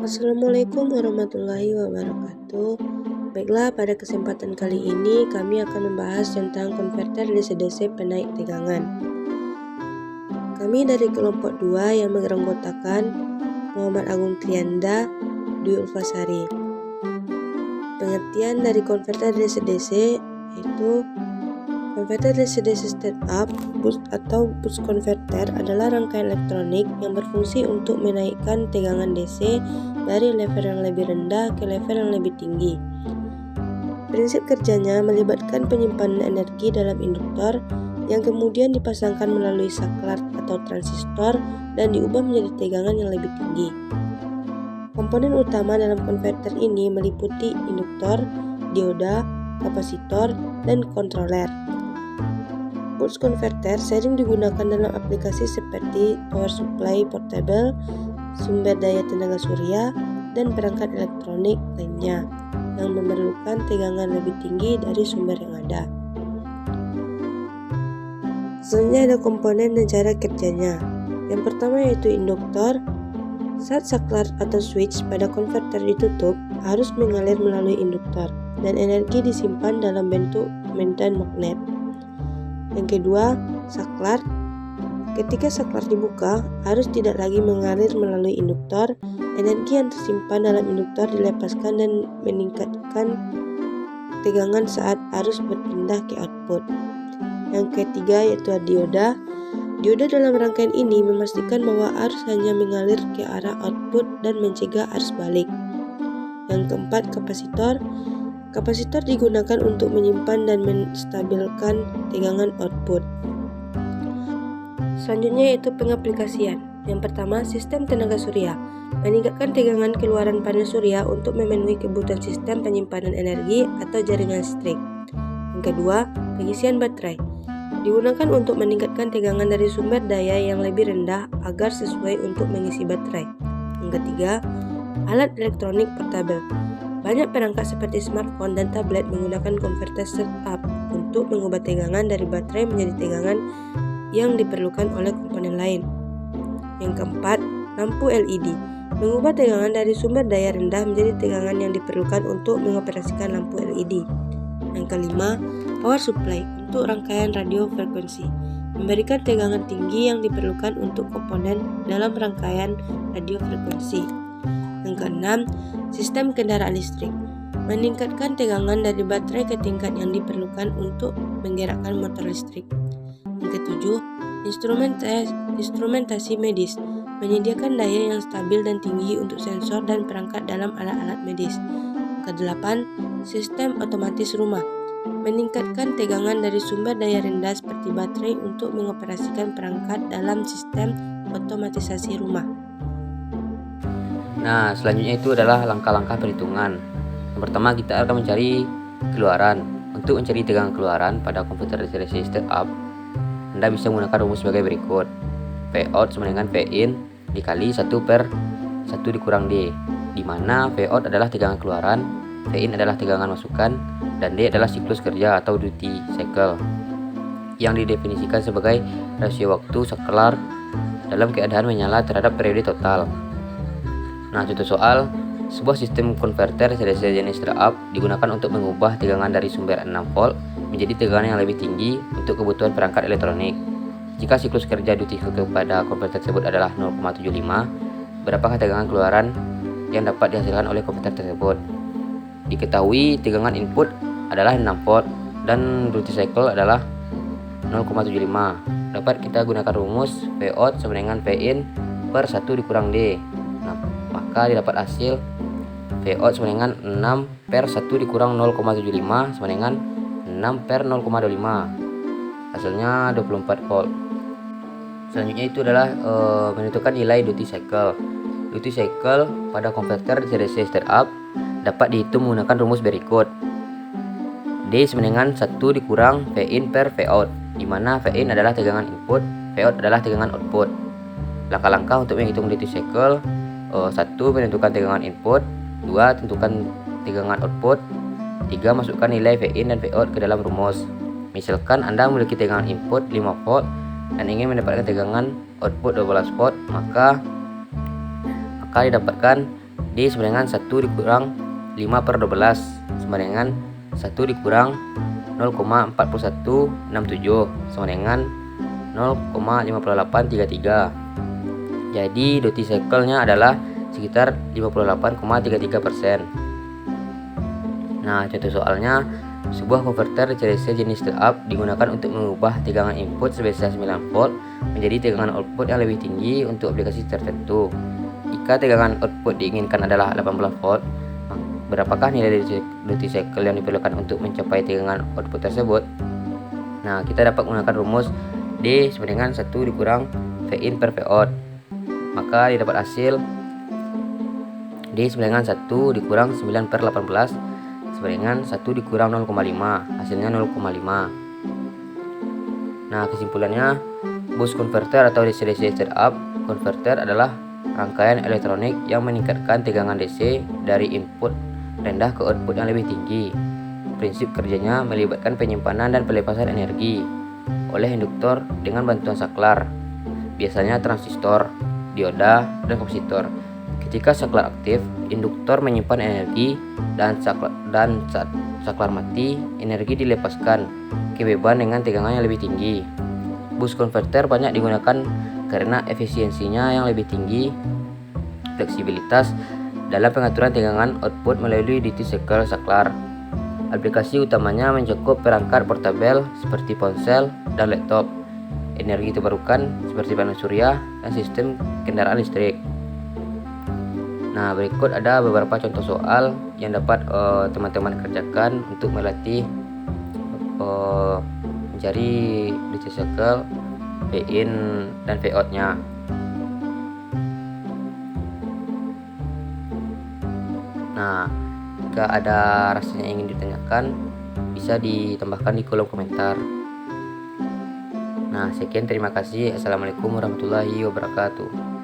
Assalamualaikum warahmatullahi wabarakatuh. Baiklah, pada kesempatan kali ini kami akan membahas tentang konverter DC-DC penaik tegangan. Kami dari kelompok 2 yang beranggotakan Muhammad Agung Trianda, Dwi Ulfasari. Pengertian dari konverter DC-DC yaitu konverter DC-DC step up boost atau boost converter adalah rangkaian elektronik yang berfungsi untuk menaikkan tegangan DC dari level yang lebih rendah ke level yang lebih tinggi. Prinsip kerjanya melibatkan penyimpanan energi dalam induktor yang kemudian dipasangkan melalui saklar atau transistor dan diubah menjadi tegangan yang lebih tinggi. Komponen utama dalam konverter ini meliputi induktor, dioda, kapasitor, dan kontroler. Boost converter sering digunakan dalam aplikasi seperti power supply portable, sumber daya tenaga surya, dan perangkat elektronik lainnya yang memerlukan tegangan lebih tinggi dari sumber yang ada. Selanjutnya ada komponen dan cara kerjanya. Yang pertama yaitu induktor. Saat saklar atau switch pada konverter ditutup, harus mengalir melalui induktor dan energi disimpan dalam bentuk medan magnet. Yang kedua, saklar. Ketika saklar dibuka, arus tidak lagi mengalir melalui induktor. Energi yang tersimpan dalam induktor dilepaskan dan meningkatkan tegangan saat arus berpindah ke output. Yang ketiga yaitu dioda. Dioda dalam rangkaian ini memastikan bahwa arus hanya mengalir ke arah output dan mencegah arus balik. Yang keempat, kapasitor. Kapasitor digunakan untuk menyimpan dan menstabilkan tegangan output. Selanjutnya yaitu pengaplikasian. Yang pertama, sistem tenaga surya. Meningkatkan tegangan keluaran panel surya untuk memenuhi kebutuhan sistem penyimpanan energi atau jaringan listrik. Yang kedua, pengisian baterai. Digunakan untuk meningkatkan tegangan dari sumber daya yang lebih rendah agar sesuai untuk mengisi baterai. Yang ketiga, alat elektronik portable. Banyak perangkat seperti smartphone dan tablet menggunakan konverter step-up untuk mengubah tegangan dari baterai menjadi tegangan yang diperlukan oleh komponen lain. Yang keempat, lampu LED. Mengubah tegangan dari sumber daya rendah menjadi tegangan yang diperlukan untuk mengoperasikan lampu LED. Yang kelima, power supply untuk rangkaian radio frekuensi. Memberikan tegangan tinggi yang diperlukan untuk komponen dalam rangkaian radio frekuensi. Yang keenam, sistem kendaraan listrik. Meningkatkan tegangan dari baterai ke tingkat yang diperlukan untuk menggerakkan motor listrik. Yang ketujuh, instrumentasi medis. Menyediakan daya yang stabil dan tinggi untuk sensor dan perangkat dalam alat-alat medis. Yang kedelapan, sistem otomatis rumah. Meningkatkan tegangan dari sumber daya rendah seperti baterai untuk mengoperasikan perangkat dalam sistem otomatisasi rumah. Nah, selanjutnya itu adalah langkah-langkah perhitungan. Yang pertama, kita akan mencari keluaran. Untuk mencari tegangan keluaran pada konverter DC step up, Anda bisa menggunakan rumus sebagai berikut. Vout sama dengan Vin dikali 1/1 dikurang D, di mana Vout adalah tegangan keluaran, Vin adalah tegangan masukan, dan D adalah siklus kerja atau duty cycle, yang didefinisikan sebagai rasio waktu saklar dalam keadaan menyala terhadap periode total. Nah, contoh soal, sebuah sistem konverter DC jenis step up digunakan untuk mengubah tegangan dari sumber 6 volt menjadi tegangan yang lebih tinggi untuk kebutuhan perangkat elektronik. Jika siklus kerja duty cycle pada konverter tersebut adalah 0,75, berapakah tegangan keluaran yang dapat dihasilkan oleh konverter tersebut? Diketahui tegangan input adalah 6 volt dan duty cycle adalah 0,75. Dapat kita gunakan rumus Vout sama dengan Vin per 1 dikurang D. Nah, maka didapat hasil Vout sama dengan 6/1 dikurang 0,75 sama dengan 6/0,25. Hasilnya 24 volt. Selanjutnya itu adalah menentukan nilai duty cycle. Duty cycle pada konverter DC step up dapat dihitung menggunakan rumus berikut. D sama dengan 1 dikurang Vin per Vout, di mana Vin adalah tegangan input, Vout adalah tegangan output. Langkah-langkah untuk menghitung duty cycle: 1. Menentukan tegangan input. 2. Tentukan tegangan output. 3. Masukkan nilai Vin dan Vout ke dalam rumus. Misalkan Anda memiliki tegangan input 5 volt dan ingin mendapatkan tegangan output 12 volt, maka didapatkan D sama dengan 1 dikurang 5 per 12 sama dengan 1 dikurang 0,4167 sama dengan 0,5833. Jadi duty cycle-nya adalah sekitar 58,33%. Nah, contoh soalnya, sebuah konverter CDC jenis step up digunakan untuk mengubah tegangan input sebesar 9 volt menjadi tegangan output yang lebih tinggi untuk aplikasi tertentu. Jika tegangan output diinginkan adalah 18 volt, berapakah nilai duty cycle yang diperlukan untuk mencapai tegangan output tersebut? Nah, kita dapat menggunakan rumus D sama dengan 1 dikurang V in per V out. Maka didapat hasil D sama dengan 1 dikurang 9 per 18 sama dengan 1 dikurang 0,5, hasilnya 0,5. Nah, kesimpulannya, bus converter atau DC-DC step-up converter adalah rangkaian elektronik yang meningkatkan tegangan DC dari input rendah ke output yang lebih tinggi. Prinsip kerjanya melibatkan penyimpanan dan pelepasan energi oleh induktor dengan bantuan saklar, biasanya transistor, dioda, dan kapasitor. Ketika saklar aktif, induktor menyimpan energi dan saat saklar mati, energi dilepaskan ke beban dengan tegangan yang lebih tinggi. Bus converter banyak digunakan karena efisiensinya yang lebih tinggi, fleksibilitas dalam pengaturan tegangan output melalui duty cycle saklar. Aplikasi utamanya mencakup perangkat portabel seperti ponsel dan laptop, energi terbarukan seperti panel surya, dan sistem kendaraan listrik. Nah, berikut ada beberapa contoh soal yang dapat teman-teman kerjakan untuk melatih mencari duty cycle, V in dan V out nya. Nah, jika ada rasanya ingin ditanyakan, bisa ditambahkan di kolom komentar. Nah, sekian, terima kasih. Assalamualaikum warahmatullahi wabarakatuh.